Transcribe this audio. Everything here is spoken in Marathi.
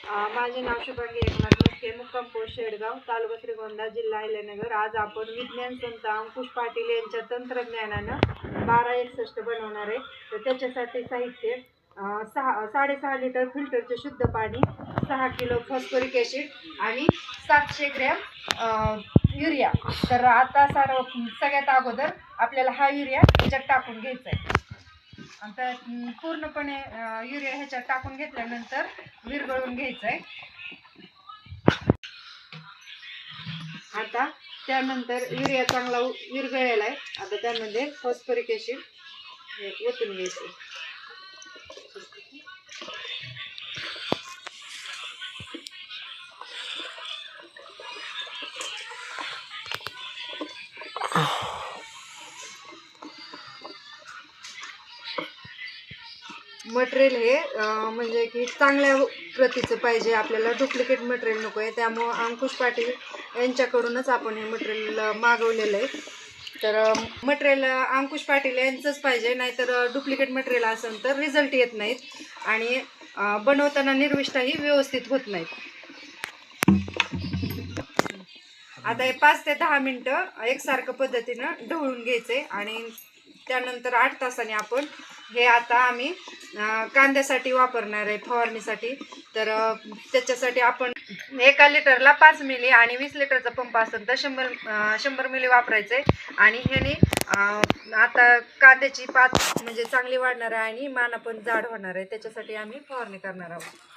माझे नाव शुभांगी एकनाथ मुख्य, मुक्काम पोस्ट शेडगाव, तालुका श्रीगोंदा, जिल्हा अहिल्यानगर। आज आपण विज्ञान संत अंकुश पाटील यांच्या तंत्रज्ञानानं 1261 बनवणार आहे। तर त्याच्यासाठी साहित्य 6.5 लिटर फिल्टरचे शुद्ध पाणी, 6 किलो फॉस्फरिक ॲसिड आणि 700 ग्रॅम युरिया। तर आता सगळ्यात अगोदर आपल्याला हा युरिया ह्याच्यात टाकून घ्यायचा आहे। आता पूर्णपणे युरिया ह्याच्यात टाकून घेतल्यानंतर विरघळून घ्यायचं आहे। आता त्यानंतर युरिया चांगला विरघळलेला आहे। आता त्यामध्ये फॉस्फरिक ॲसिड ओतून घ्यायचं। मटेरियल हे म्हणजे की चांगल्या प्रतीचं पाहिजे, आपल्याला डुप्लिकेट मटेरियल नको आहे। त्यामुळं अंकुश पाटील यांच्याकडूनच आपण हे मटेरियल मागवलेलं आहे। तर मटेरियल अंकुश पाटील यांचंच पाहिजे, नाहीतर डुप्लिकेट मटेरियल असेल तर रिझल्ट येत नाहीत आणि बनवताना निर्विष्ठाही व्यवस्थित होत नाहीत। आता हे 5 ते 10 मिनटं एकसारखं पद्धतीनं ढवळून घ्यायचे आणि त्यानंतर 8 तासांनी आपण हे आता आम्ही कांद्यासाठी वापरणार आहे, फवारणीसाठी। तर त्याच्यासाठी आपण 1 लिटरला 5 मिली आणि 20 लिटरचा पंप असेल तर 100 मिली वापरायचे। आणि ह्याने आता कांद्याची पात म्हणजे चांगली वाढणार आहे आणि माना पण जाड होणार आहे, त्याच्यासाठी आम्ही फवारणी करणार आहोत।